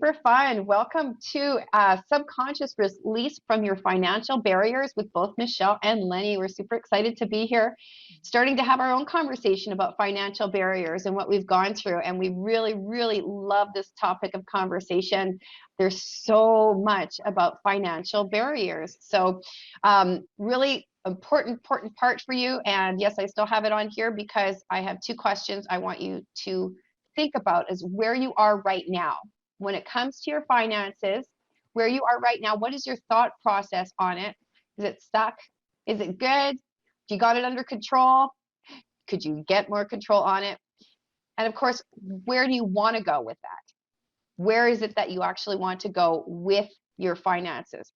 super fun. Welcome to Subconscious Release from Your Financial Barriers with both Michelle and Lenny. We're super excited to be here, starting to have our own conversation about financial barriers and what we've gone through. And we really, really love this topic of conversation. There's so much about financial barriers. So really important part for you. And yes, I still have it on here because I have two questions I want you to think about is where you are right now. When it comes to your finances, where you are right now, what is your thought process on it? Is it stuck? Is it good? Do you got it under control? Could you get more control on it? And of course, where do you want to go with that? Where is it that you actually want to go with your finances?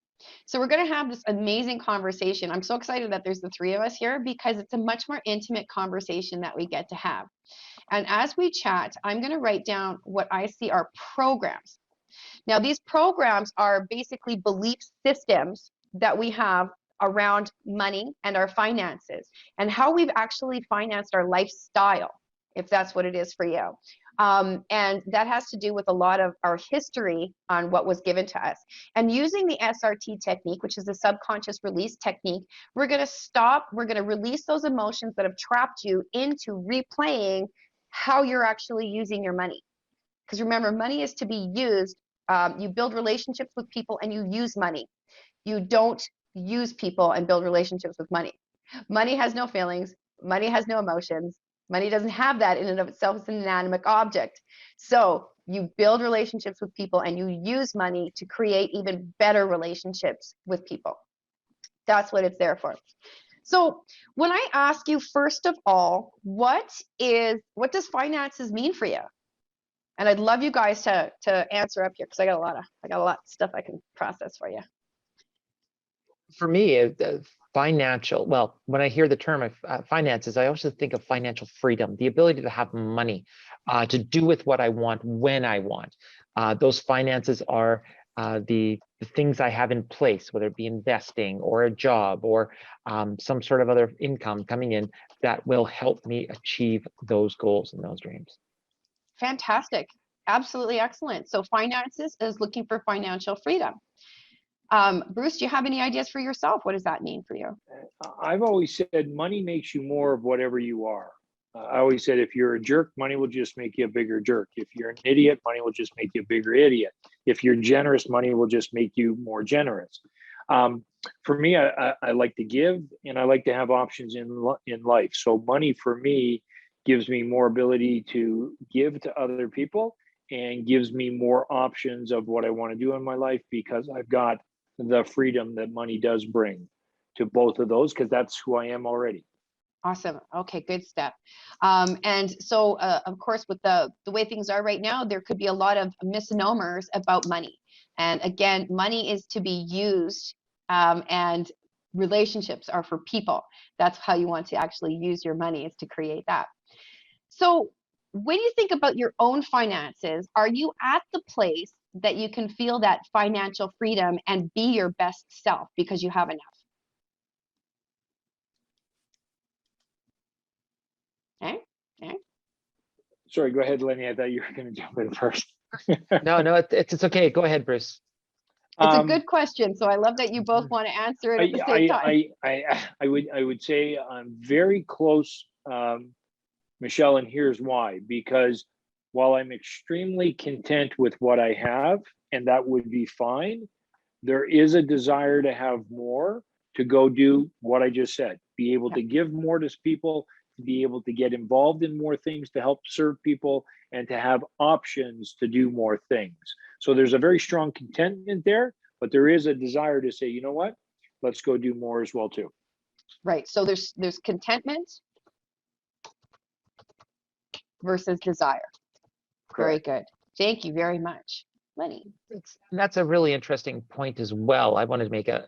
So we're going to have this amazing conversation. I'm so excited that there's the three of us here because it's a much more intimate conversation that we get to have. And as we chat, I'm going to write down what I see are programs. Now, these programs are basically belief systems that we have around money and our finances and how we've actually financed our lifestyle, if that's what it is for you. And that has to do with a lot of our history on what was given to us. And using the SRT technique, which is the subconscious release technique, we're going to release those emotions that have trapped you into replaying how you're actually using your money. Because remember, money is to be used. You build relationships with people and you use money. You don't use people and build relationships with money. Money has no feelings. Money has no emotions. Money doesn't have that in and of itself. It's an inanimate object. So you build relationships with people and you use money to create even better relationships with people. That's what it's there for. So when I ask you, first of all, what does finances mean for you? And I'd love you guys to answer up here because I got a lot of stuff I can process for you. For me, financial, well, when I hear the term of finances, I also think of financial freedom, the ability to have money, to do with what I want when I want. Those finances are the things I have in place, whether it be investing or a job or some sort of other income coming in that will help me achieve those goals and those dreams. Fantastic. Absolutely excellent. So finances is looking for financial freedom. Bruce, do you have any ideas for yourself? What does that mean for you? I've always said money makes you more of whatever you are. I always said if you're a jerk, money will just make you a bigger jerk. If you're an idiot, money will just make you a bigger idiot. If you're generous, money will just make you more generous. For me, I like to give and I like to have options in life. So money for me gives me more ability to give to other people and gives me more options of what I want to do in my life because I've got the freedom that money does bring to both of those because that's who I am already. Awesome. Okay, good step. And so, of course, with the way things are right now, there could be a lot of misnomers about money. And again, money is to be used and relationships are for people. That's how you want to actually use your money, is to create that. So when you think about your own finances, are you at the place that you can feel that financial freedom and be your best self because you have enough? Okay. Sorry, go ahead, Lenny. I thought you were going to jump in first. No, it's okay. Go ahead, Bruce. It's a good question, so I love that you both want to answer it at the same time. I would say I'm very close, Michelle, and here's why. Because while I'm extremely content with what I have, and that would be fine, there is a desire to have more, to go do what I just said, be able to give more to people, to be able to get involved in more things to help serve people, and to have options to do more things. So there's a very strong contentment there, but there is a desire to say, you know what, let's go do more as well too. Right. So there's contentment versus desire. Correct. Very good. Thank you very much, Lenny. That's a really interesting point as well. I wanted to make a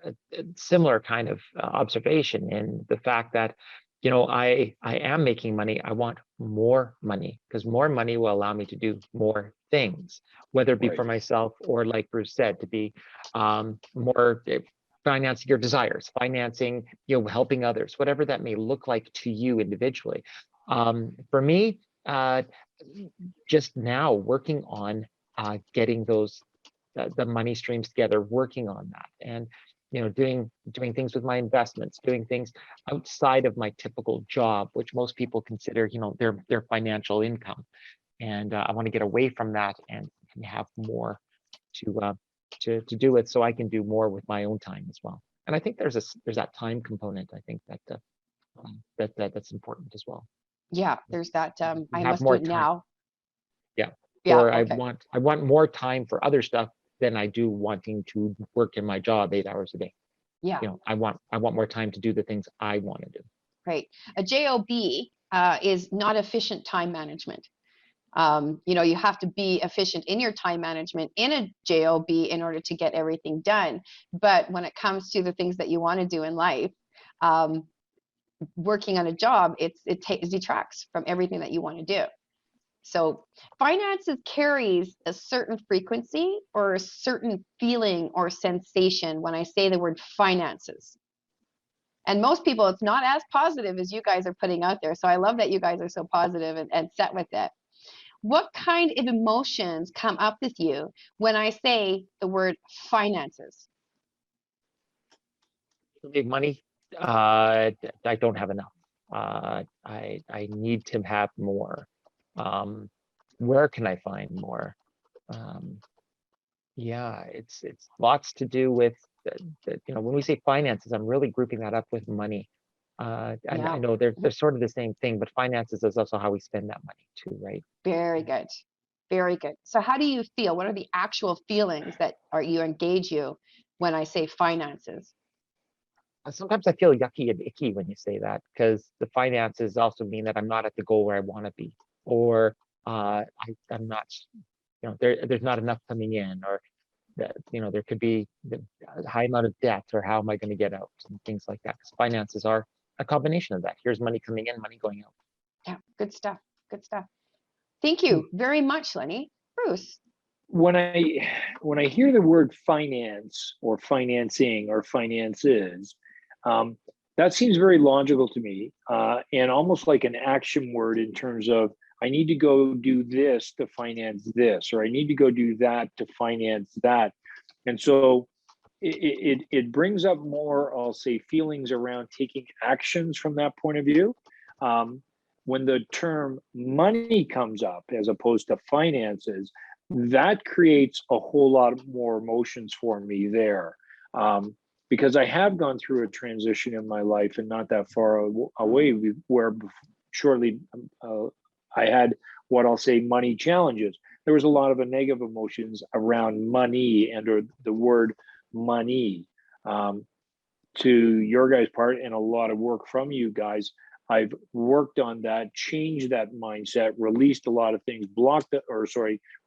similar kind of observation in the fact that, you know, I am making money. I want more money because more money will allow me to do more things, whether it be for myself or, like Bruce said, to be more financing your desires, financing, you know, helping others, whatever that may look like to you individually. For me, just now working on getting those the money streams together, working on that, and doing things with my investments, doing things outside of my typical job, which most people consider their financial income. And I want to get away from that and have more to do with, so I can do more with my own time as well. And I think there's that time component. I think that's important as well. Yeah, there's that. I Have must do more it time. now. Yeah. Yeah. Or Okay. I want more time for other stuff than I do wanting to work in my job 8 hours a day. Yeah. I want more time to do the things I want to do. Right. A JOB is not efficient time management. You have to be efficient in your time management in a JOB in order to get everything done. But when it comes to the things that you want to do in life, working on a job, it detracts from everything that you want to do. So finances carries a certain frequency or a certain feeling or sensation when I say the word finances. And most people, it's not as positive as you guys are putting out there. So I love that you guys are so positive and set with it. What kind of emotions come up with you when I say the word finances? Big money. I don't have enough. I need to have more. Where can I find more? Yeah, it's lots to do with when we say finances, I'm really grouping that up with money. I know they're sort of the same thing, but finances is also how we spend that money too, right? Very good. Very good. So how do you feel? What are the actual feelings that engage you when I say finances? Sometimes I feel yucky and icky when you say that, because the finances also mean that I'm not at the goal where I want to be, or I'm not, there's not enough coming in, or that there could be a high amount of debt, or how am I going to get out, and things like that. Because finances are a combination of that. Here's money coming in, money going out. Yeah, good stuff. Good stuff. Thank you very much, Lenny. Bruce. When I hear the word finance or financing or finances, that seems very logical to me, and almost like an action word in terms of I need to go do this to finance this, or I need to go do that to finance that. And so it brings up more, I'll say, feelings around taking actions from that point of view. When the term money comes up as opposed to finances, that creates a whole lot more emotions for me there. Because I have gone through a transition in my life, and not that far away, where shortly I had what I'll say money challenges. There was a lot of negative emotions around money and or the word money. To your guys' part, and a lot of work from you guys, I've worked on that, changed that mindset, released a lot of things,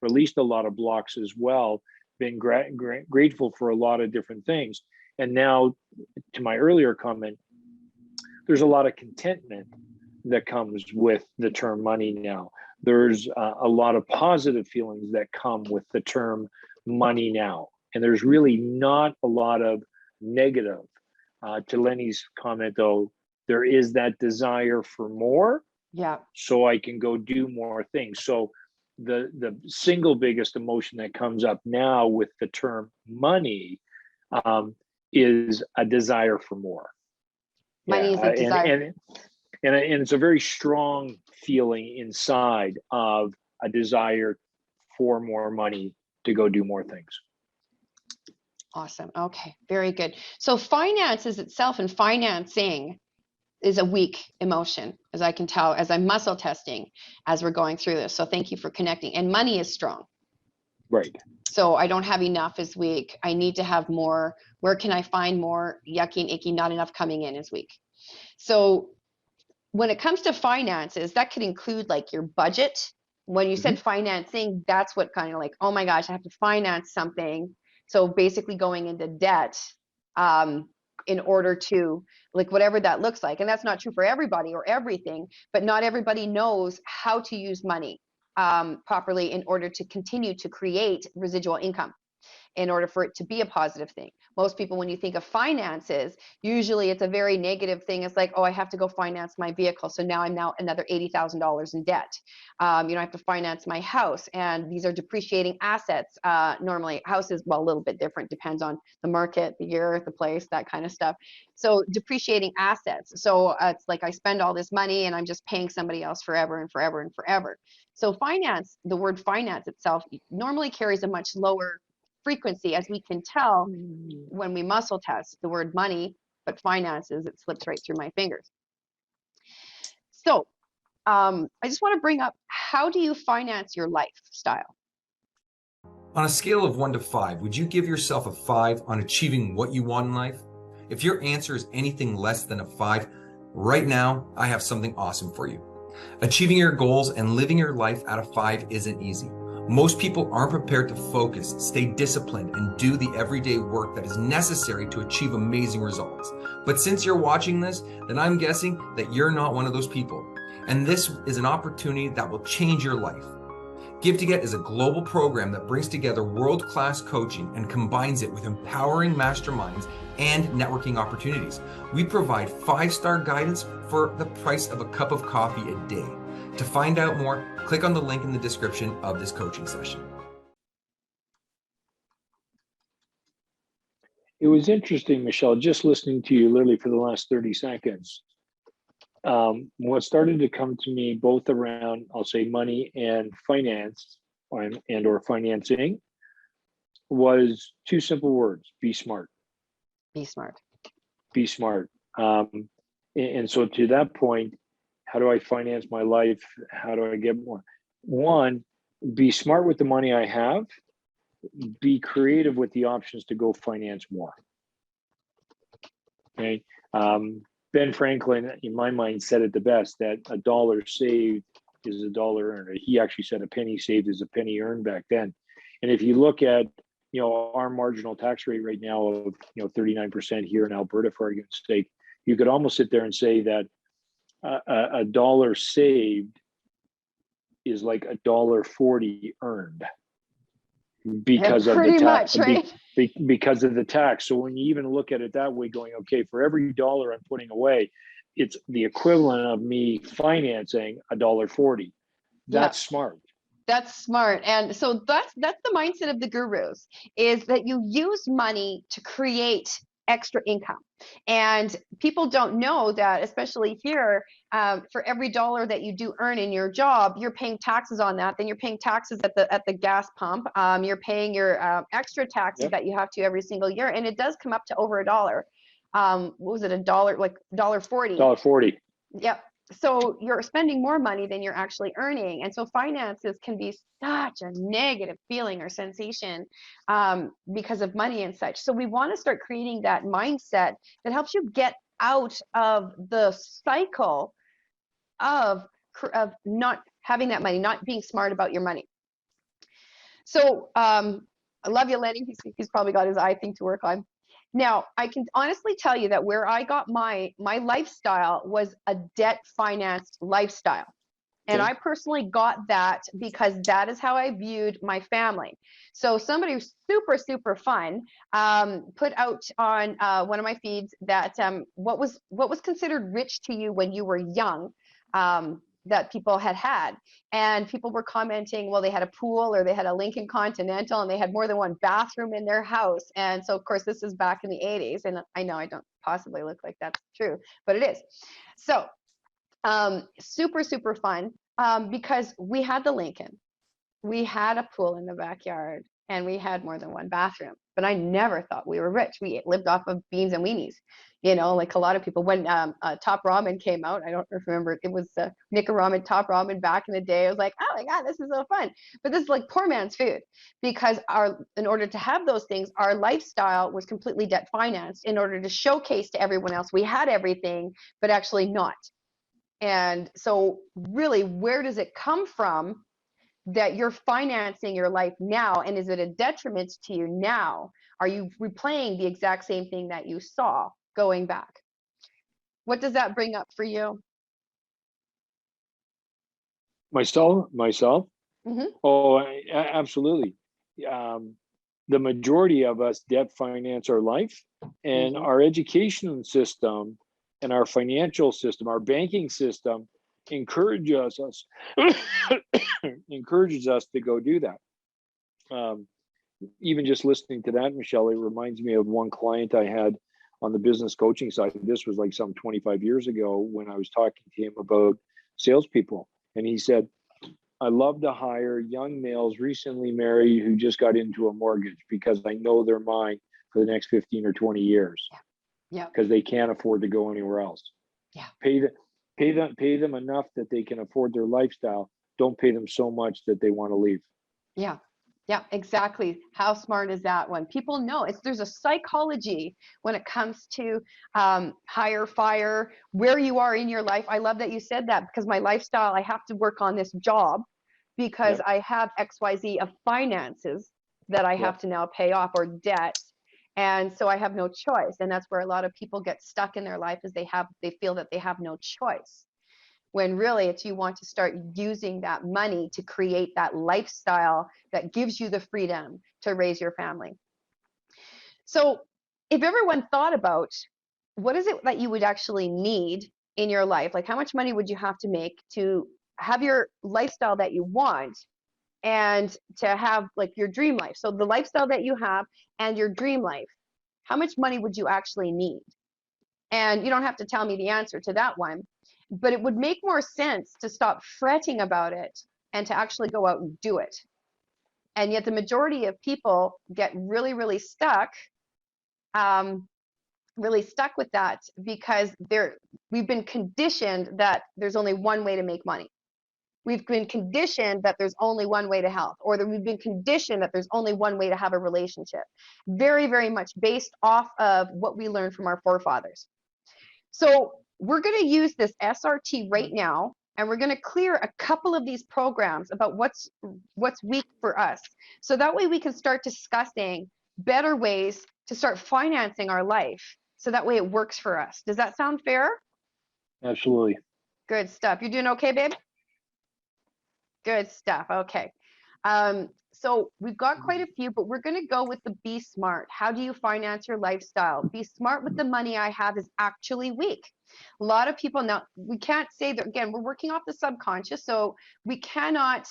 released a lot of blocks as well. Been grateful for a lot of different things. And now, to my earlier comment, there's a lot of contentment that comes with the term money now. There's a lot of positive feelings that come with the term money now. And there's really not a lot of negative. To Lenny's comment, though, there is that desire for more. Yeah. So I can go do more things. So the single biggest emotion that comes up now with the term money is a desire for more. Money is a desire. And it's a very strong feeling inside of a desire for more money to go do more things. Awesome. Okay, very good. So finances itself and financing is a weak emotion, as I can tell, as I'm muscle testing as we're going through this. So thank you for connecting. And money is strong. Right. So I don't have enough is weak. I need to have more. Where can I find more? Yucky and icky, not enough coming in is weak. So when it comes to finances, that could include like your budget. When you said financing, that's what kind of like, oh my gosh, I have to finance something. So basically going into debt in order to, like, whatever that looks like. And that's not true for everybody or everything, but not everybody knows how to use money properly in order to continue to create residual income. in order for it to be a positive thing. Most people, when you think of finances, usually it's a very negative thing. It's like, oh, I have to go finance my vehicle. So now I'm now another $80,000 in debt. I have to finance my house, and these are depreciating assets. Normally houses, well, a little bit different, depends on the market, the year, the place, that kind of stuff. So depreciating assets. So it's like I spend all this money and I'm just paying somebody else forever and forever and forever. So finance, the word finance itself normally carries a much lower frequency, as we can tell when we muscle test the word money, but finances, it slips right through my fingers. So I just want to bring up, how do you finance your lifestyle? On a scale of 1 to 5, would you give yourself a 5 on achieving what you want in life? If your answer is anything less than a 5, right now, I have something awesome for you. Achieving your goals and living your life at a 5 isn't easy. Most people aren't prepared to focus, stay disciplined, and do the everyday work that is necessary to achieve amazing results. But since you're watching this, then I'm guessing that you're not one of those people. And this is an opportunity that will change your life. Give to Get is a global program that brings together world-class coaching and combines it with empowering masterminds and networking opportunities. We provide 5-star guidance for the price of a cup of coffee a day. To find out more, click on the link in the description of this coaching session. It was interesting, Michelle, just listening to you literally for the last 30 seconds. What started to come to me both around, I'll say, money and finance and or financing was 2 simple words: be smart. Be smart. Be smart. And so to that point, how do I finance my life? How do I get more? One, be smart with the money I have. Be creative with the options to go finance more. Okay. Ben Franklin, in my mind, said it the best, that a dollar saved is a dollar earned. He actually said a penny saved is a penny earned back then. And if you look at, our marginal tax rate right now of, 39% here in Alberta, for argument's sake, you could almost sit there and say that a dollar saved is like $1.40 earned because of the tax, right? because of the tax. So when you even look at it that way, going, okay, for every dollar I'm putting away, it's the equivalent of me financing $1.40. That's smart. That's smart. And so that's the mindset of the gurus, is that you use money to create extra income. And people don't know that, especially here, for every dollar that you do earn in your job, you're paying taxes on that. Then you're paying taxes at the gas pump. You're paying your extra taxes that you have to every single year, and it does come up to over $1. What was it, $1, like $1.40? $1.40. Yep. So you're spending more money than you're actually earning. And so finances can be such a negative feeling or sensation because of money and such. So we want to start creating that mindset that helps you get out of the cycle of not having that money, not being smart about your money. So I love you, Lenny. He's probably got his eye thing to work on. Now, I can honestly tell you that where I got my lifestyle was a debt-financed lifestyle. And I personally got that because that is how I viewed my family. So somebody who's super, super fun put out on one of my feeds that what was considered rich to you when you were young, that people had. And people were commenting, well, they had a pool or they had a Lincoln Continental and they had more than one bathroom in their house. And so, of course, this is back in the 80s. And I know I don't possibly look like that's true, but it is. So super, super fun because we had the Lincoln. We had a pool in the backyard and we had more than one bathroom. But I never thought we were rich. We lived off of beans and weenies, like a lot of people. When Top Ramen came out, I don't remember, it was Nick Ramen, Top Ramen back in the day. I was like, oh my God, this is so fun. But this is like poor man's food, because in order to have those things, our lifestyle was completely debt financed in order to showcase to everyone else we had everything, but actually not. And so really, where does it come from that you're financing your life now? And is it a detriment to you now? Are you replaying the exact same thing that you saw going back? What does that bring up for you? Myself? Mm-hmm. Oh, absolutely. the majority of us debt finance our life, and our education system and our financial system, our banking system encourages us to go do that. Even just listening to that, Michelle, it reminds me of one client I had on the business coaching side. This was like some 25 years ago when I was talking to him about salespeople. And he said, I love to hire young males recently married who just got into a mortgage because I know they're mine for the next 15 or 20 years. Yeah. Because they can't afford to go anywhere else. Yeah. Pay them enough that they can afford their lifestyle. Don't pay them so much that they want to leave. Yeah. Yeah, exactly. How smart is that one? People know there's a psychology when it comes to hire, fire, where you are in your life. I love that you said that, because my lifestyle, I have to work on this job because I have XYZ of finances that I have to now pay off, or debt. And so I have no choice. And that's where a lot of people get stuck in their life, is they feel that they have no choice. When really it's, you want to start using that money to create that lifestyle that gives you the freedom to raise your family. So if everyone thought about what is it that you would actually need in your life, like how much money would you have to make to have your lifestyle that you want and to have like your dream life? So the lifestyle that you have and your dream life, how much money would you actually need? And you don't have to tell me the answer to that one, but it would make more sense to stop fretting about it and to actually go out and do it. And yet the majority of people get really, really stuck with that, because we've been conditioned that there's only one way to make money. We've been conditioned that there's only one way to health, or that we've been conditioned that there's only one way to have a relationship. Very, very much based off of what we learned from our forefathers. So we're going to use this SRT right now, and we're going to clear a couple of these programs about what's weak for us. So that way we can start discussing better ways to start financing our life, so that way it works for us. Does that sound fair? Absolutely. Good stuff. You doing okay, babe? Good stuff. Okay. So we've got quite a few, but we're going to go with the be smart. How do you finance your lifestyle? Be smart with the money I have is actually weak. A lot of people, now we can't say that, again, we're working off the subconscious, so we cannot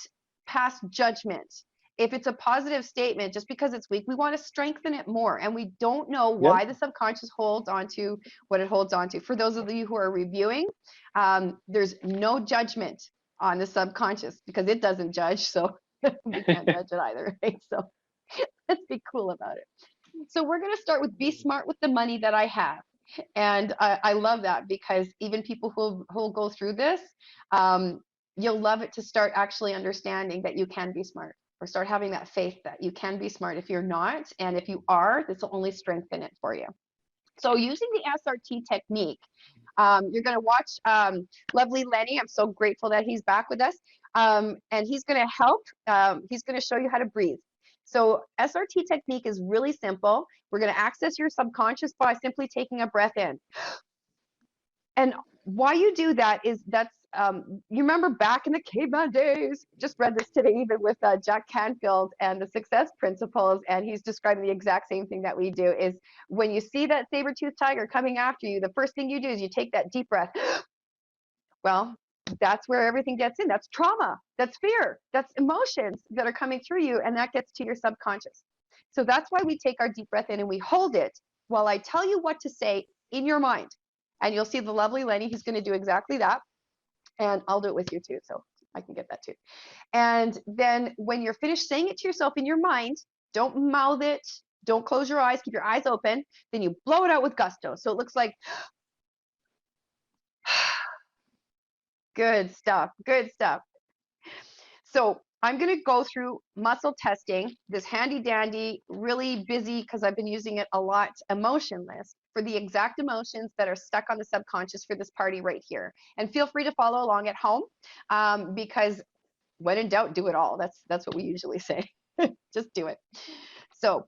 pass judgment. If it's a positive statement, just because it's weak, we want to strengthen it more. And we don't know why the subconscious holds on to what it holds on to. For those of you who are reviewing, there's no judgment on the subconscious, because it doesn't judge. So we can't judge it either, right? So let's be cool about it. So we're going to start with be smart with the money that I have. And I love that, because even people who'll go through this, you'll love it to start actually understanding that you can be smart, or start having that faith that you can be smart if you're not. And if you are, this will only strengthen it for you. So using the SRT technique, you're going to watch lovely Lenny. I'm so grateful that he's back with us. And he's going to help. He's going to show you how to breathe. So SRT technique is really simple. We're going to access your subconscious by simply taking a breath in. And why you do that is you remember back in the caveman days, just read this today even with Jack Canfield and the success principles, and he's describing the exact same thing that we do, is when you see that saber-toothed tiger coming after you, the first thing you do is you take that deep breath. Well, that's where everything gets in. That's trauma, that's fear, that's emotions that are coming through you, and that gets to your subconscious. So that's why we take our deep breath in and we hold it while I tell you what to say in your mind. And you'll see the lovely Lenny, he's going to do exactly that. And I'll do it with you too, so I can get that too. And then when you're finished saying it to yourself in your mind, don't mouth it, don't close your eyes, keep your eyes open, then you blow it out with gusto. So it looks like, good stuff, good stuff. So I'm going to go through muscle testing, this handy dandy, really busy, because I've been using it a lot, emotion list for the exact emotions that are stuck on the subconscious for this party right here. And feel free to follow along at home, because when in doubt, do it all. That's what we usually say. Just do it. So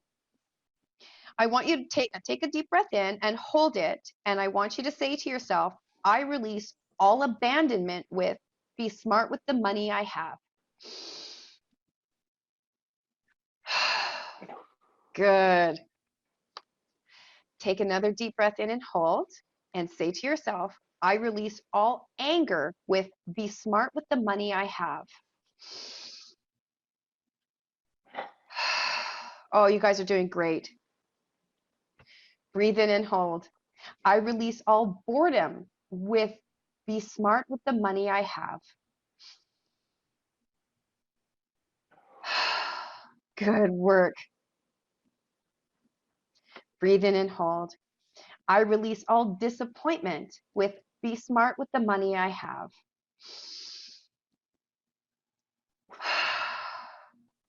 I want you to take a deep breath in and hold it. And I want you to say to yourself, I release all abandonment with be smart with the money I have. Good. Take another deep breath in and hold, and say to yourself, I release all anger with be smart with the money I have. Oh, you guys are doing great. Breathe in and hold. I release all boredom with be smart with the money I have. Good work. Breathe in and hold. I release all disappointment with be smart with the money I have.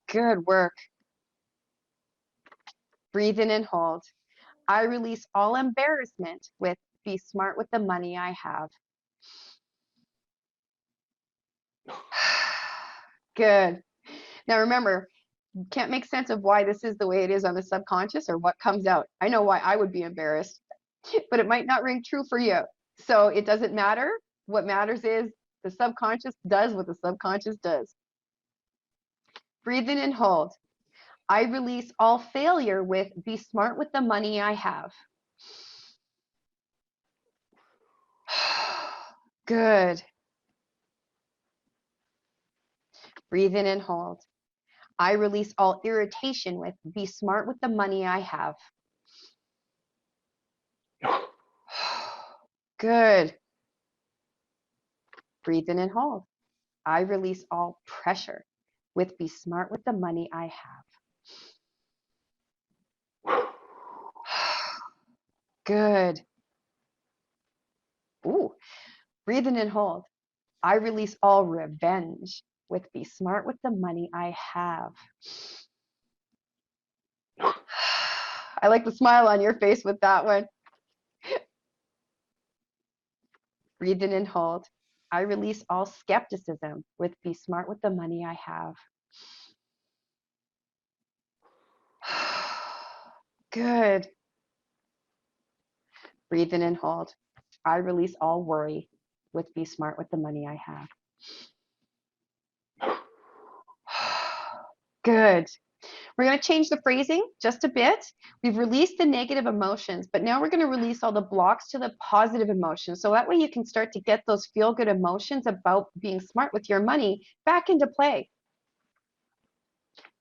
Good work. Breathe in and hold. I release all embarrassment with be smart with the money I have. Good. Now remember, you can't make sense of why this is the way it is on the subconscious or what comes out. I know why I would be embarrassed, but it might not ring true for you. So it doesn't matter. What matters is the subconscious does what the subconscious does. Breathe in and hold. I release all failure with be smart with the money I have. Good. Breathe in and hold. I release all irritation with be smart with the money I have. Good. Breathe in and hold. I release all pressure with be smart with the money I have. Good. Ooh. Breathe in and hold. I release all revenge with be smart with the money I have. I like the smile on your face with that one. Breathe in and hold. I release all skepticism with be smart with the money I have. Good. Breathe in and hold. I release all worry with be smart with the money I have. Good. We're going to change the phrasing just a bit. We've released the negative emotions, but now we're going to release all the blocks to the positive emotions. So that way you can start to get those feel-good emotions about being smart with your money back into play.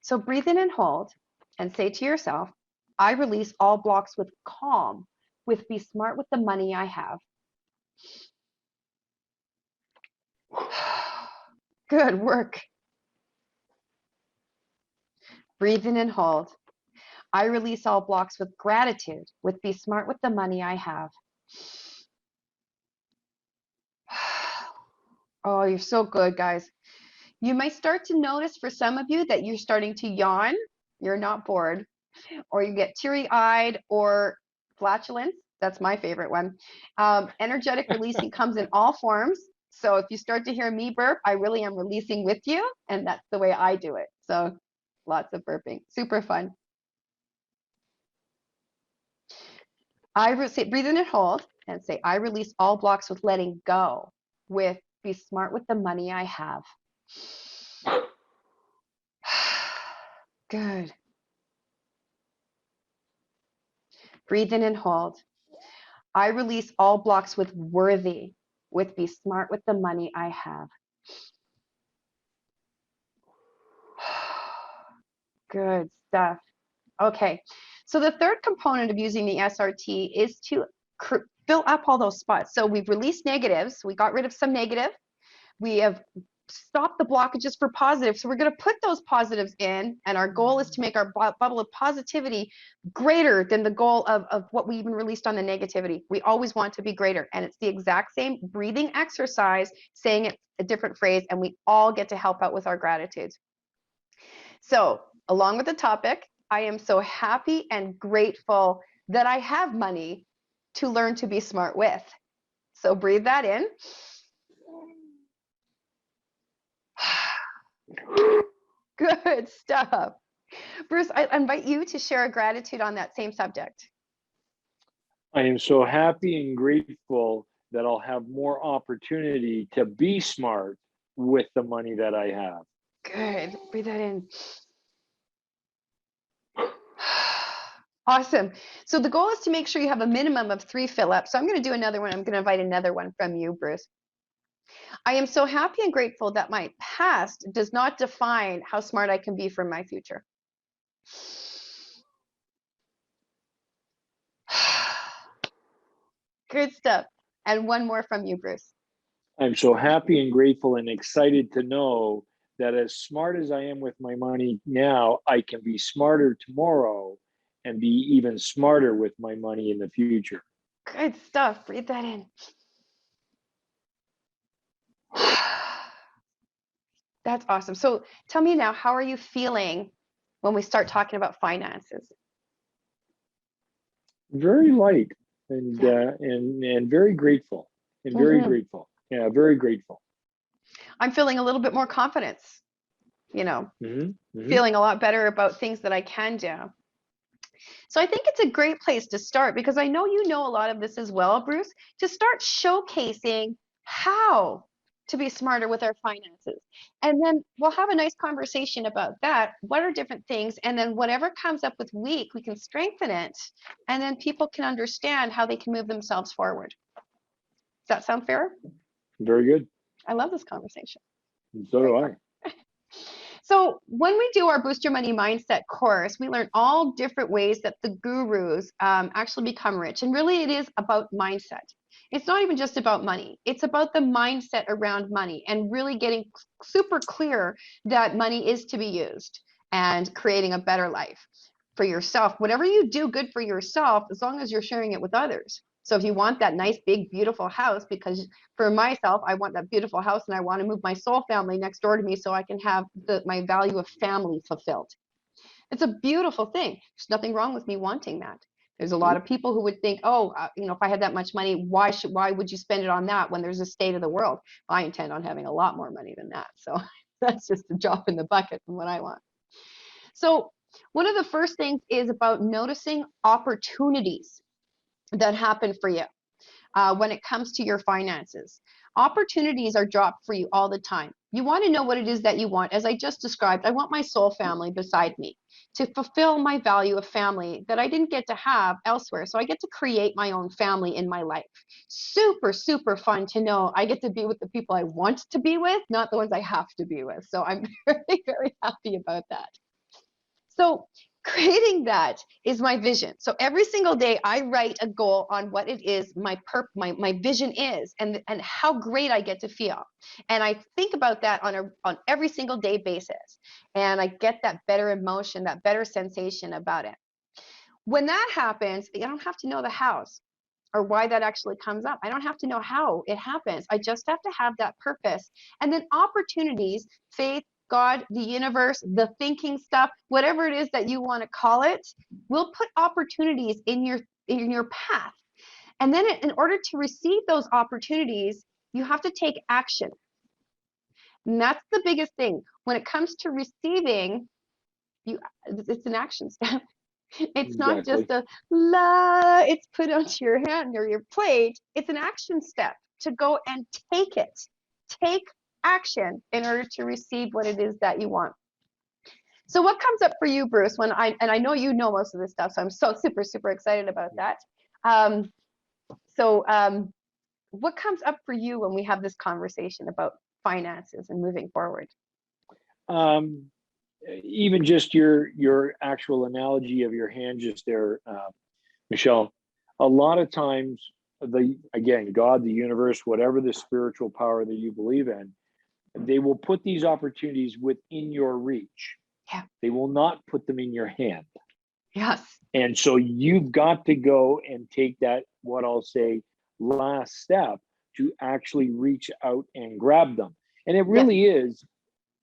So breathe in and hold and say to yourself, I release all blocks with calm, with be smart with the money I have. Good work. Breathe in and hold. I release all blocks with gratitude, with be smart with the money I have. Oh, you're so good, guys. You might start to notice for some of you that you're starting to yawn. You're not bored, or you get teary-eyed or flatulence. That's my favorite one. Energetic releasing comes in all forms. So if you start to hear me burp, I really am releasing with you, and that's the way I do it. So lots of burping. Super fun. Breathe in and hold and say, I release all blocks with letting go, with be smart with the money I have. Good. Breathe in and hold. I release all blocks with worthy, with be smart with the money I have. Good stuff. Okay, so the third component of using the SRT is to fill up all those spots. So we've released negatives. We got rid of some negative. We have stopped the blockages for positive. So we're going to put those positives in, and our goal is to make our bubble of positivity greater than the goal of what we even released on the negativity. We always want to be greater, and it's the exact same breathing exercise, saying it a different phrase, and we all get to help out with our gratitudes. So along with the topic, I am so happy and grateful that I have money to learn to be smart with. So breathe that in. Good stuff. Bruce, I invite you to share a gratitude on that same subject. I am so happy and grateful that I'll have more opportunity to be smart with the money that I have. Good. Breathe that in. Awesome. So the goal is to make sure you have a minimum of 3 fill-ups. So I'm going to do another one. I'm going to invite another one from you, Bruce. I am so happy and grateful that my past does not define how smart I can be for my future. Good stuff. And one more from you, Bruce. I'm so happy and grateful and excited to know that as smart as I am with my money now, I can be smarter tomorrow and be even smarter with my money in the future. Good stuff. Breathe that in. That's awesome. So tell me now, how are you feeling when we start talking about finances? Very light and very grateful and very grateful. Yeah, very grateful. I'm feeling a little bit more confidence, feeling a lot better about things that I can do. So I think it's a great place to start, because I know you know a lot of this as well, Bruce, to start showcasing how to be smarter with our finances. And then we'll have a nice conversation about that. What are different things? And then whatever comes up with weak, we can strengthen it. And then people can understand how they can move themselves forward. Does that sound fair? Very good. I love this conversation. And so do I. So when we do our Boost Your Money Mindset course, we learn all different ways that the gurus actually become rich. And really it is about mindset. It's not even just about money. It's about the mindset around money and really getting super clear that money is to be used and creating a better life for yourself. Whatever you do good for yourself, as long as you're sharing it with others. So if you want that nice, big, beautiful house, because for myself, I want that beautiful house and I want to move my soul family next door to me so I can have my value of family fulfilled. It's a beautiful thing. There's nothing wrong with me wanting that. There's a lot of people who would think, oh, if I had that much money, why would you spend it on that when there's a state of the world? I intend on having a lot more money than that. So that's just a drop in the bucket from what I want. So one of the first things is about noticing opportunities that happen for you when it comes to your finances. Opportunities are dropped for you all the time. You want to know what it is that you want. As I just described, I want my soul family beside me to fulfill my value of family that I didn't get to have elsewhere. So I get to create my own family in my life. Super, super fun to know I get to be with the people I want to be with, not the ones I have to be with. So I'm very, very happy about that. So creating that is my vision. So every single day I write a goal on what it is my vision is and how great I get to feel. And I think about that on every single day basis. And I get that better emotion, that better sensation about it. When that happens, I don't have to know the hows or why that actually comes up. I don't have to know how it happens. I just have to have that purpose. And then opportunities, faith, God, the universe, the thinking stuff, whatever it is that you want to call it, will put opportunities in your path. And then in order to receive those opportunities, you have to take action. And that's the biggest thing. When it comes to receiving, it's an action step. It's not just it's put onto your hand or your plate. It's an action step to go and take it. Take action in order to receive what it is that you want. So what comes up for you, Bruce, I know you know most of this stuff, so I'm so super, super excited about that. What comes up for you when we have this conversation about finances and moving forward? Even just your actual analogy of your hand just there, Michelle, a lot of times God, the universe, whatever the spiritual power that you believe in, they will put these opportunities within your reach. Yeah. They will not put them in your hand. Yes. And so you've got to go and take that, what I'll say, last step to actually reach out and grab them. And it really is,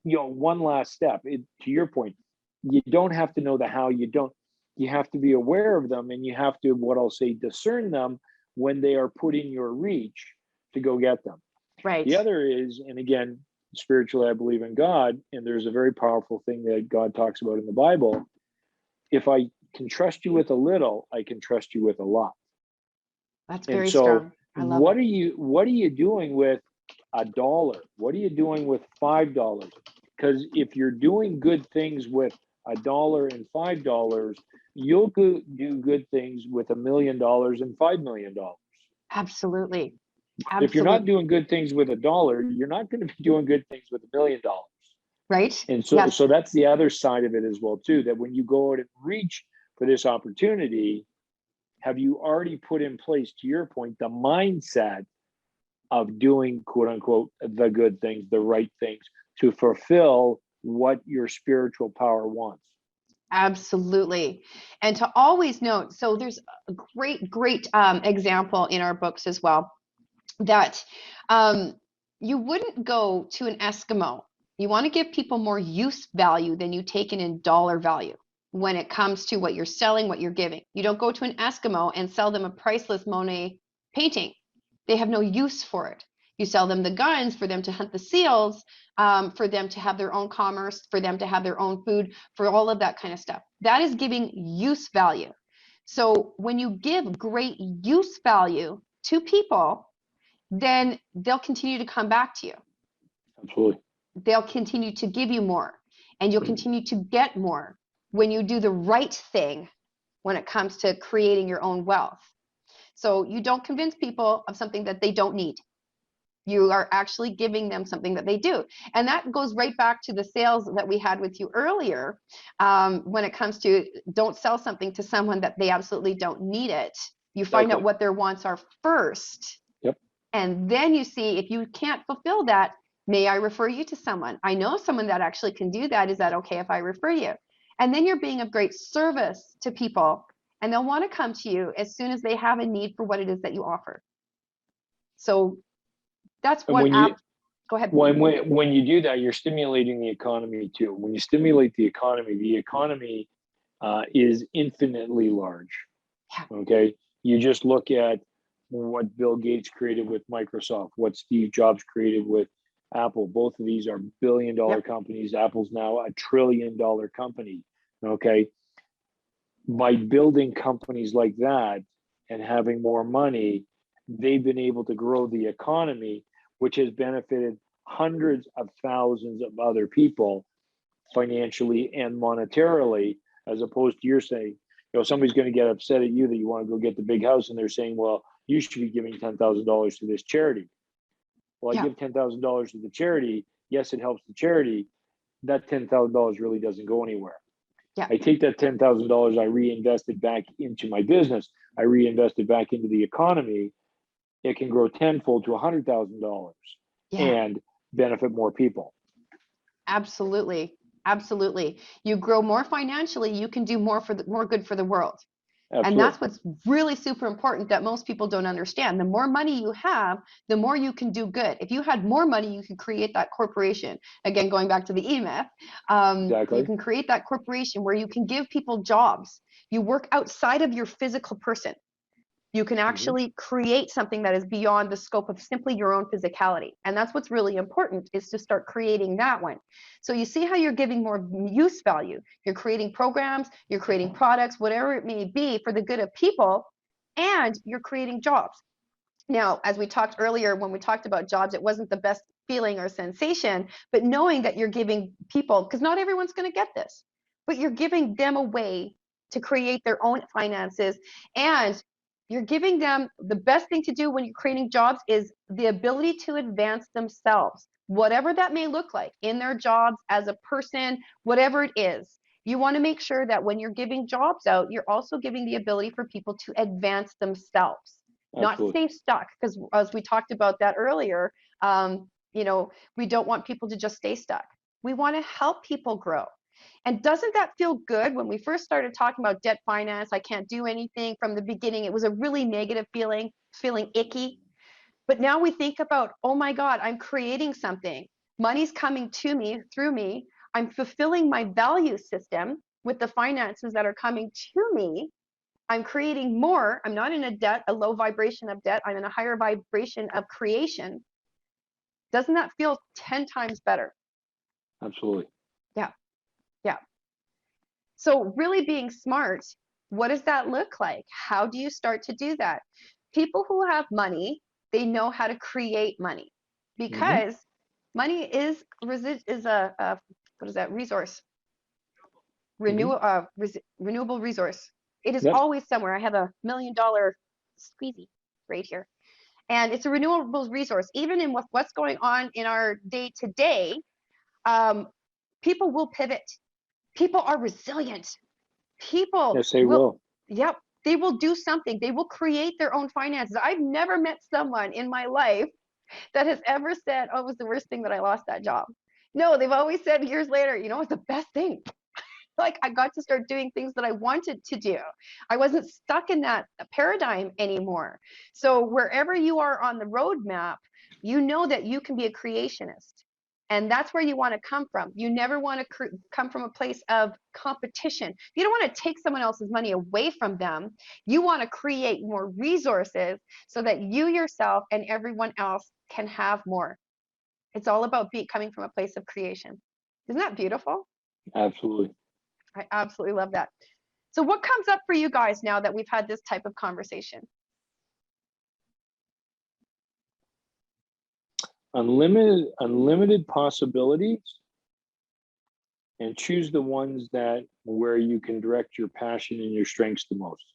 one last step. To your point, you don't have to know the how. You have to be aware of them, and you have to, what I'll say, discern them when they are put in your reach to go get them. Right. The other is, and again, spiritually, I believe in God, and there's a very powerful thing that God talks about in the Bible. If I can trust you with a little, I can trust you with a lot. That's very strong. I love what are you doing with $1? What are you doing with $5? Because if you're doing good things with $1 and $5, you'll go do good things with $1 million and $5 million. Absolutely. If you're not Absolutely. doing good things with $1, you're not going to be doing good things with $1 million. Right? And so, Yes. so that's the other side of it as well, too, that when you go out and reach for this opportunity, have you already put in place, to your point, the mindset of doing, quote unquote, the good things, the right things to fulfill what your spiritual power wants? Absolutely. And to always note, so there's a great example in our books as well, that you wouldn't go to an Eskimo. You want to give people more use value than you take in dollar value when it comes to what you're selling, what you're giving. You don't go to an Eskimo and sell them a priceless Monet painting. They have no use for it. You sell them the guns for them to hunt the seals, for them to have their own commerce, for them to have their own food, for all of that kind of stuff. That is giving use value. So when you give great use value to people, then they'll continue to come back to you. Absolutely. They'll continue to give you more, and you'll continue to get more when you do the right thing when it comes to creating your own wealth. So you don't convince people of something that they don't need. You are actually giving them something that they do. And that goes right back to the sales that we had with you earlier. When it comes to don't sell something to someone that they absolutely don't need it. You find out what their wants are first. Yep. And then you see if you can't fulfill that, may I refer you to someone? I know someone that actually can do that. Is that okay if I refer you? And then you're being of great service to people, and they'll want to come to you as soon as they have a need for what it is that you offer. So that's what go ahead. When you do that, you're stimulating the economy too. When you stimulate the economy is infinitely large. Yeah. Okay. You just look at what Bill Gates created with Microsoft, what Steve Jobs created with Apple. Both of these are billion-dollar companies. Apple's now $1 trillion company. Okay. By building companies like that and having more money, they've been able to grow the economy, which has benefited hundreds of thousands of other people financially and monetarily, as opposed to you're saying, somebody's going to get upset at you that you want to go get the big house, and they're saying, well, you should be giving $10,000 to this charity. Well, I give $10,000 to the charity. Yes, it helps the charity. That $10,000 really doesn't go anywhere. Yeah. I take that $10,000, I reinvest it back into my business. I reinvest it back into the economy. It can grow tenfold to $100,000 and benefit more people. Absolutely. Absolutely. You grow more financially, you can do more more good for the world. Absolutely. And that's what's really super important that most people don't understand. The more money you have, the more you can do good. If you had more money, you could create that corporation. Again, going back to the E-Myth, Exactly. you can create that corporation where you can give people jobs. You work outside of your physical person. You can actually create something that is beyond the scope of simply your own physicality. And that's what's really important, is to start creating that one. So you see how you're giving more use value. You're creating programs, you're creating products, whatever it may be for the good of people, and you're creating jobs. Now, as we talked earlier, when we talked about jobs, it wasn't the best feeling or sensation, but knowing that you're giving people, because not everyone's going to get this, but you're giving them a way to create their own finances, and you're giving them the best thing to do when you're creating jobs is the ability to advance themselves, whatever that may look like in their jobs, as a person, whatever it is. You want to make sure that when you're giving jobs out, you're also giving the ability for people to advance themselves. Not stay stuck, because as we talked about that earlier, we don't want people to just stay stuck. We want to help people grow. And doesn't that feel good? When we first started talking about debt finance, I can't do anything from the beginning. It was a really negative feeling icky. But now we think about, oh my God, I'm creating something. Money's coming to me through me. I'm fulfilling my value system with the finances that are coming to me. I'm creating more. I'm not in a low vibration of debt. I'm in a higher vibration of creation. Doesn't that feel 10 times better? Absolutely. Yeah. Yeah. So really being smart, what does that look like? How do you start to do that? People who have money, they know how to create money, because money is a resource. Renewable resource. It is Yep. always somewhere. I have $1 million squeezy right here. And it's a renewable resource. Even in what's going on in our day to day, people will pivot. People are resilient. People Yes, they will. Yep, they will do something. They will create their own finances. I've never met someone in my life that has ever said, oh, it was the worst thing that I lost that job. No, they've always said years later, you know, it's the best thing. Like, I got to start doing things that I wanted to do. I wasn't stuck in that paradigm anymore. So wherever you are on the roadmap, you know that you can be a creationist. And that's where you want to come from. You never want to come from a place of competition. You don't want to take someone else's money away from them. You want to create more resources so that you yourself and everyone else can have more. It's all about coming from a place of creation. Isn't that beautiful? Absolutely. I absolutely love that. So what comes up for you guys now that we've had this type of conversation? Unlimited possibilities, and choose the ones that where you can direct your passion and your strengths the most.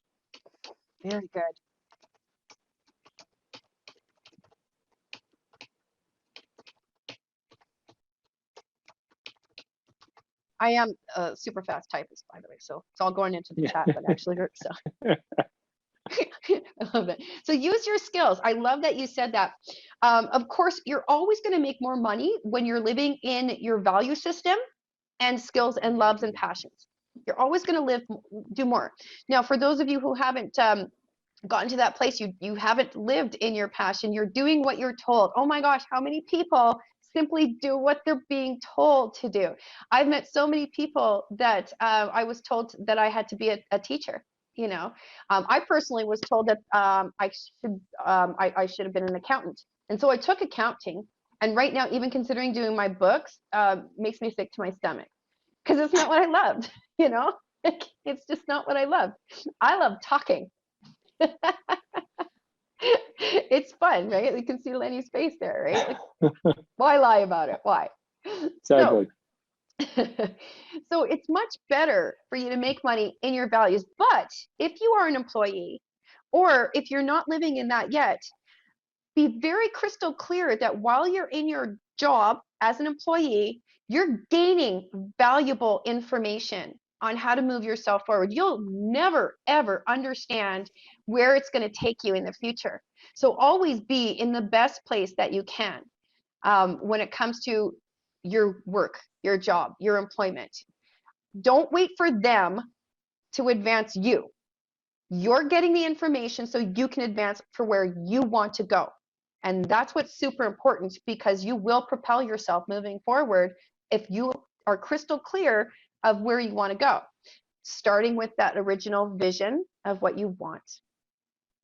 Very good. I am a super fast typist, by the way, so it's all going into the chat that actually works. So I love that. So use your skills. I love that you said that. Of course, you're always going to make more money when you're living in your value system and skills and loves and passions. You're always going to do more. Now, for those of you who haven't gotten to that place, you haven't lived in your passion, you're doing what you're told. Oh my gosh, how many people simply do what they're being told to do? I've met so many people that I was told that I had to be a teacher. You know, I personally was told that I should have been an accountant, and so I took accounting. And right now, even considering doing my books makes me sick to my stomach because it's not what I loved. You know, it's just not what I love. I love talking. It's fun, right? You can see Lenny's face there, right? Like, why lie about it? Why? Exactly. So it's much better for you to make money in your values. But if you are an employee, or if you're not living in that yet, be very crystal clear that while you're in your job as an employee, you're gaining valuable information on how to move yourself forward. You'll never, ever understand where it's going to take you in the future. So always be in the best place that you can when it comes to your work, your job, your employment. Don't wait for them to advance you. You're getting the information so you can advance for where you want to go. And that's what's super important, because you will propel yourself moving forward if you are crystal clear of where you want to go, starting with that original vision of what you want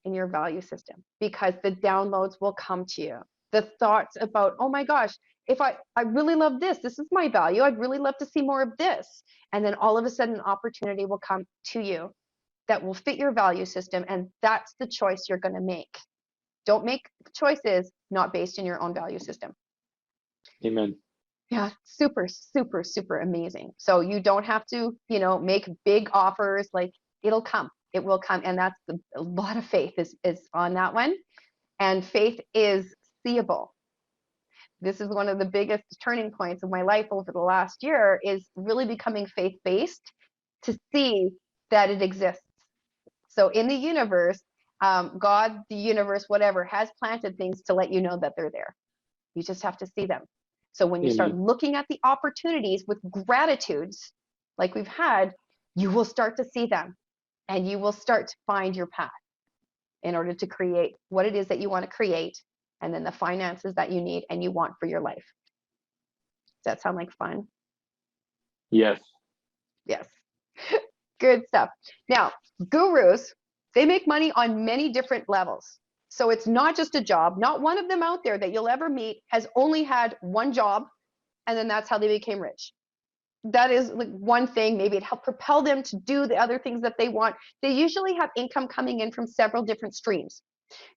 in your value system, because the downloads will come to you. The thoughts about, oh my gosh, if I really love this is my value, I'd really love to see more of this. And then all of a sudden, an opportunity will come to you that will fit your value system. And that's the choice you're going to make. Don't make choices not based in your own value system. Amen. Yeah, super, super, super amazing. So you don't have to, you know, make big offers. Like, it'll come. It will come. And that's a lot of faith is on that one. And faith is seeable. This is one of the biggest turning points of my life over the last year, is really becoming faith-based to see that it exists. So in the universe, God, the universe, whatever, has planted things to let you know that they're there. You just have to see them. So when you start looking at the opportunities with gratitudes, like we've had, you will start to see them, and you will start to find your path in order to create what it is that you want to create, and then the finances that you need and you want for your life. Does that sound like fun? Yes. Yes. Good stuff. Now, gurus, they make money on many different levels. So it's not just a job. Not one of them out there that you'll ever meet has only had one job, and then that's how they became rich. That is like one thing. Maybe it helped propel them to do the other things that they want. They usually have income coming in from several different streams.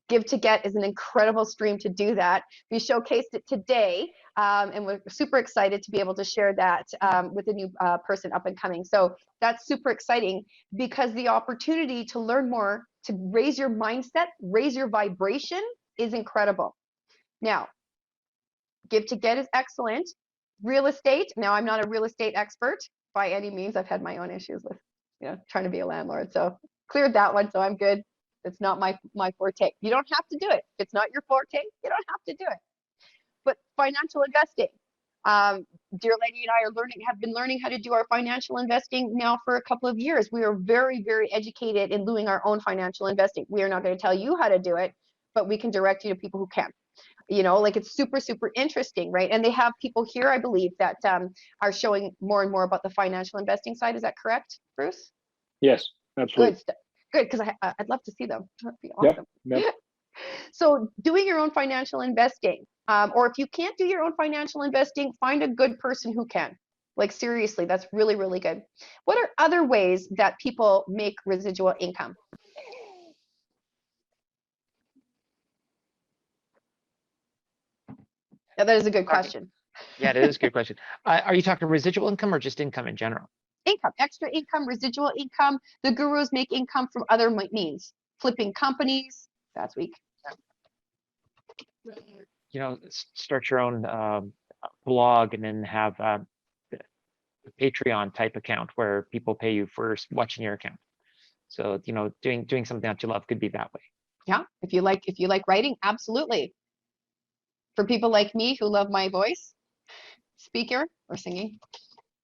Give to Get is an incredible stream to do that. We showcased it today, and we're super excited to be able to share that with a new person up and coming. So that's super exciting because the opportunity to learn more, to raise your mindset, raise your vibration is incredible. Now, Give to Get is excellent. Real estate. Now, I'm not a real estate expert by any means. I've had my own issues with, trying to be a landlord. So cleared that one. So I'm good. It's not my forte. You don't have to do it. If it's not your forte, you don't have to do it. But financial investing. Dear Lenny and I have been learning how to do our financial investing now for a couple of years. We are very, very educated in doing our own financial investing. We are not going to tell you how to do it, but we can direct you to people who can. It's super, super interesting, right? And they have people here, I believe, that are showing more and more about the financial investing side. Is that correct, Bruce? Yes, absolutely. Good stuff. Good, because I'd love to see them. That'd be awesome. Yep. So doing your own financial investing, or if you can't do your own financial investing, find a good person who can. Like seriously, that's really, really good. What are other ways that people make residual income? Yeah, that is a good question. Yeah, that is a good question. Are you talking residual income or just income in general? Income, extra income, residual income. The gurus make income from other means. Flipping companies. That's weak. Start your own blog and then have a Patreon type account where people pay you for watching your account. So, doing something that you love could be that way. Yeah, if you like writing, absolutely. For people like me who love my voice, speaker or singing,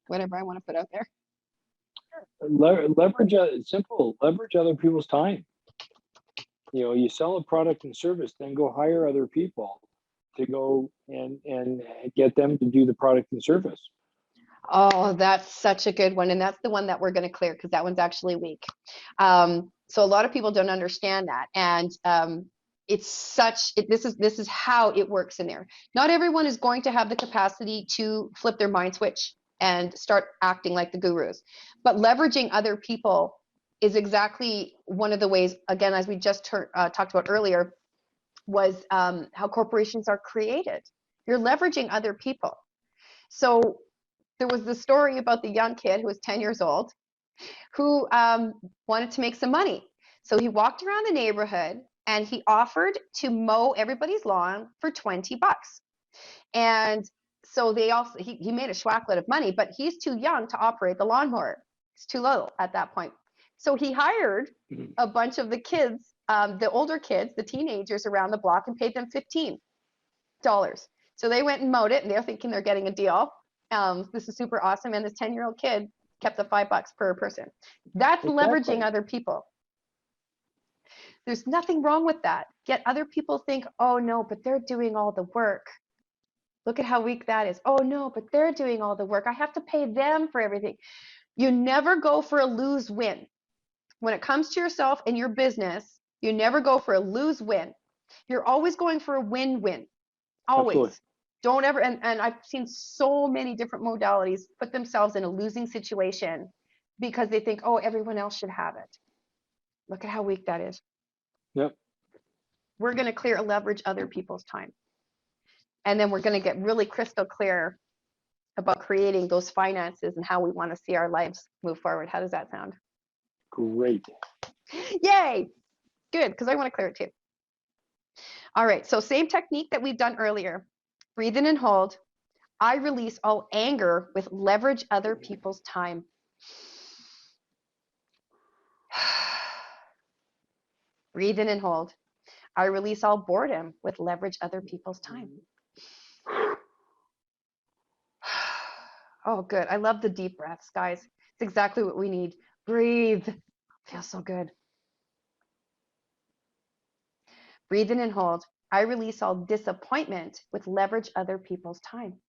whatever I want to put out there. Leverage other people's time. You sell a product and service, then go hire other people to go and get them to do the product and service. Oh, that's such a good one. And that's the one that we're going to clear because that one's actually weak. So a lot of people don't understand that. And this is how it works in there. Not everyone is going to have the capacity to flip their mind switch and start acting like the gurus. But leveraging other people is exactly one of the ways, again, as we just talked about earlier, was how corporations are created. You're leveraging other people. So there was the story about the young kid who was 10 years old who wanted to make some money. So he walked around the neighborhood and he offered to mow everybody's lawn for 20 bucks. And so he made a schwacklet of money, but he's too young to operate the lawnmower. He's too little at that point. So he hired a bunch of the kids, the older kids, the teenagers around the block, and paid them $15. So they went and mowed it, and they're thinking they're getting a deal. This is super awesome. And this 10-year-old kid kept the $5 per person. That's leveraging other people. There's nothing wrong with that. Yet other people think, oh no, but they're doing all the work. Look at how weak that is. Oh no, but they're doing all the work. I have to pay them for everything. You never go for a lose-win. When it comes to yourself and your business, you never go for a lose-win. You're always going for a win-win. Always. Absolutely. Don't ever, and I've seen so many different modalities put themselves in a losing situation because they think, oh, everyone else should have it. Look at how weak that is. Yep. We're going to leverage other people's time. And then we're going to get really crystal clear about creating those finances and how we want to see our lives move forward. How does that sound? Great. Yay. Good, because I want to clear it too. All right, so same technique that we've done earlier. Breathe in and hold. I release all anger with leverage other people's time. Breathe in and hold. I release all boredom with leverage other people's time. Oh, good. I love the deep breaths, guys. It's exactly what we need. Breathe. Feels so good. Breathe in and hold. I release all disappointment with leverage other people's time.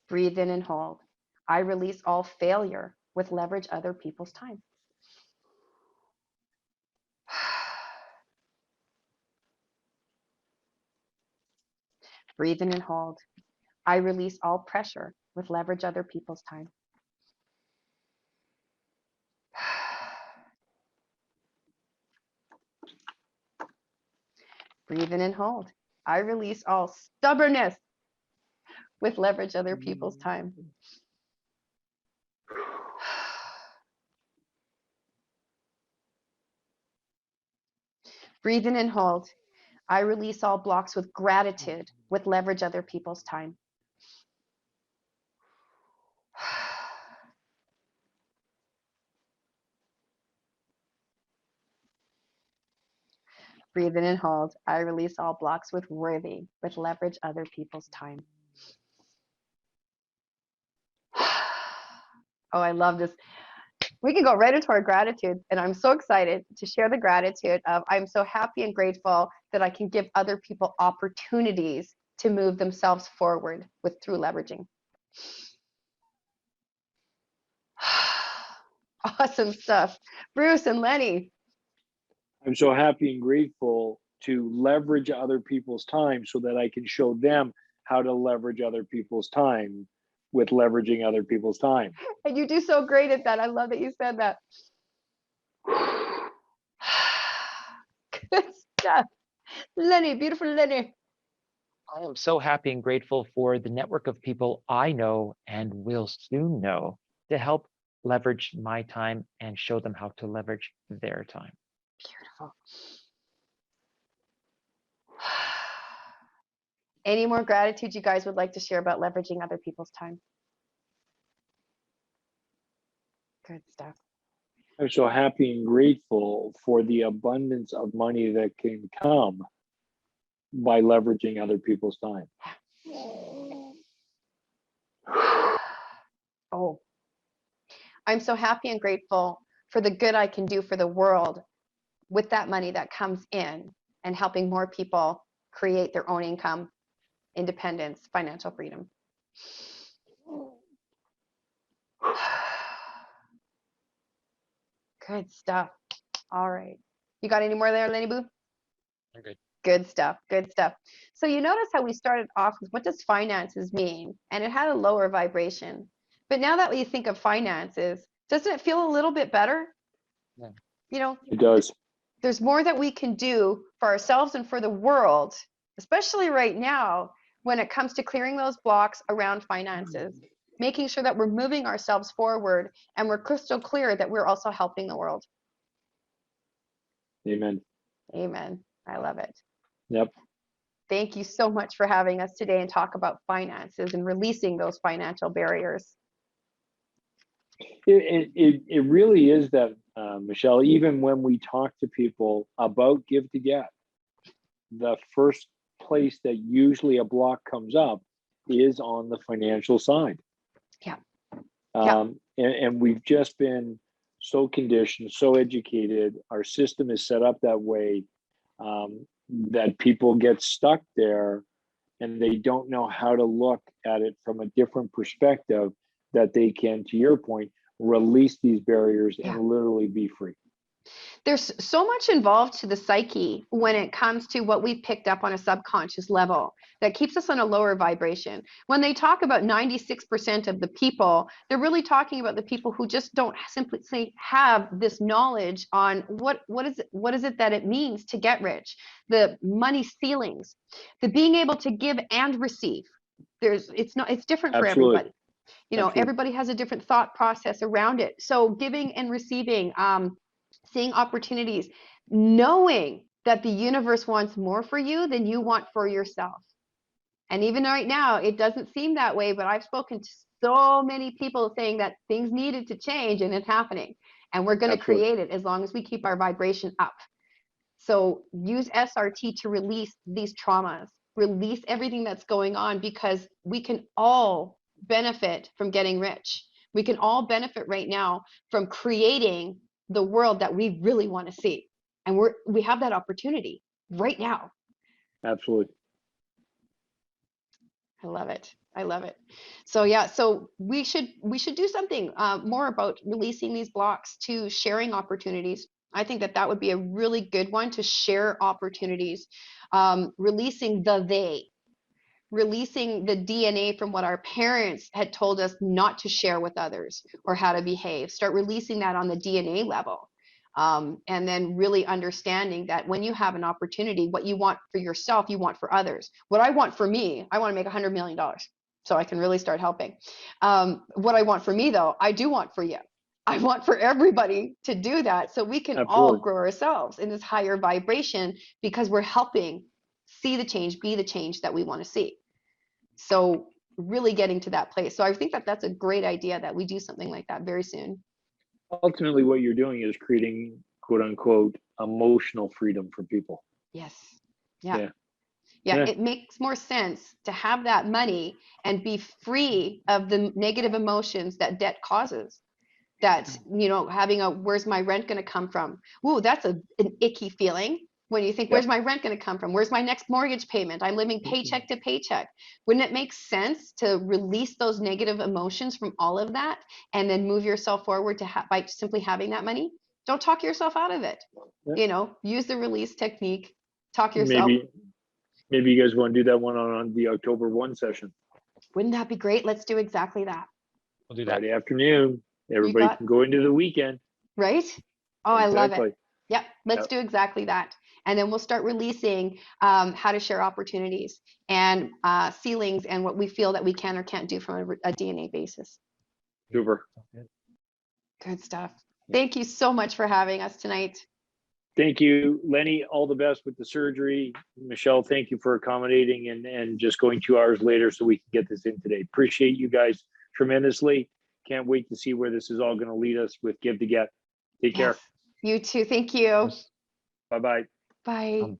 Breathe in and hold. I release all failure with leverage other people's time. Breathe in and hold. I release all pressure with leverage other people's time. Breathe in and hold. I release all stubbornness with leverage other people's time. Breathe in and hold. I release all blocks with gratitude with leverage other people's time. Breathe in and hold. I release all blocks with worthy with leverage other people's time. Oh, I love this. We can go right into our gratitude, and I'm so excited to share the gratitude of I'm so happy and grateful that I can give other people opportunities to move themselves forward with through leveraging. Awesome stuff. Bruce and Lenny. I'm so happy and grateful to leverage other people's time so that I can show them how to leverage other people's time with leveraging other people's time. And you do so great at that. I love that you said that. Good stuff. Lenny, beautiful Lenny. I am so happy and grateful for the network of people I know and will soon know to help leverage my time and show them how to leverage their time. Beautiful. Any more gratitude you guys would like to share about leveraging other people's time? Good stuff. I'm so happy and grateful for the abundance of money that can come by leveraging other people's time. Oh, I'm so happy and grateful for the good I can do for the world with that money that comes in and helping more people create their own income, independence, financial freedom. Good stuff. All right. You got any more there, Lenny Boo? I'm good. Good stuff. Good stuff. So you notice how we started off with what does finances mean? And it had a lower vibration. But now that we think of finances, doesn't it feel a little bit better? Yeah. You know, It does. there's more that we can do for ourselves and for the world, especially right now when it comes to clearing those blocks around finances, making sure that we're moving ourselves forward and we're crystal clear that we're also helping the world. Amen. Amen. I love it. Yep. Thank you so much for having us today and talk about finances and releasing those financial barriers. It really is that, Michelle, even when we talk to people about Give to Get, the first place that usually a block comes up is on the financial side. Yeah. And we've just been so conditioned, so educated. Our system is set up that way that people get stuck there and they don't know how to look at it from a different perspective that they can, to your point, release these barriers and literally be free. There's so much involved to the psyche when it comes to what we've picked up on a subconscious level that keeps us on a lower vibration. When they talk about 96% of the people, they're really talking about the people who just don't simply have this knowledge on what is it that it means to get rich, the money ceilings, the being able to give and receive. It's different for everybody. You know, everybody has a different thought process around it. So giving and receiving, seeing opportunities, knowing that the universe wants more for you than you want for yourself. And even right now, it doesn't seem that way, but I've spoken to so many people saying that things needed to change and it's happening. And we're going to create it as long as we keep our vibration up. So use SRT to release these traumas, release everything that's going on, because we can all benefit from getting rich. We can all benefit right now from creating the world that we really want to see. And we have that opportunity right now. Absolutely. I love it. I love it. So yeah, so we should do something more about releasing these blocks to sharing opportunities. I think that would be a really good one, to share opportunities, releasing releasing the DNA from what our parents had told us not to share with others or how to behave. Start releasing that on the DNA level. And then really understanding that when you have an opportunity, what you want for yourself, you want for others. What I want for me, I want to make $100 million so I can really start helping. What I want for me, though, I do want for you. I want for everybody to do that so we can all Absolutely. grow ourselves in this higher vibration, because we're helping see the change, be the change that we want to see. So really getting to that place. So I think that that's a great idea that we do something like that very soon. Ultimately, what you're doing is creating, quote unquote, emotional freedom for people. Yes. Yeah. Yeah. Yeah. Yeah. It makes more sense to have that money and be free of the negative emotions that debt causes. That, you know, having a, where's my rent going to come from? Ooh, that's an icky feeling. When you think, Yep. where's my rent going to come from? Where's my next mortgage payment? I'm living paycheck to paycheck. Wouldn't it make sense to release those negative emotions from all of that and then move yourself forward to by simply having that money? Don't talk yourself out of it. Yep. You know, use the release technique. Talk yourself. Maybe you guys want to do that one on the October 1 session. Wouldn't that be great? Let's do exactly that. We'll do that. Friday afternoon. Everybody can go into the weekend. Right? Oh, I love Exactly. it. Yep, let's do exactly that. And then we'll start releasing how to share opportunities and ceilings and what we feel that we can or can't do from a DNA basis. Super. Good stuff. Thank you so much for having us tonight. Thank you, Lenny. All the best with the surgery. Michelle, thank you for accommodating and just going 2 hours later so we can get this in today. Appreciate you guys tremendously. Can't wait to see where this is all going to lead us with Give to Get. Take care. You too. Thank you. Bye-bye. Bye.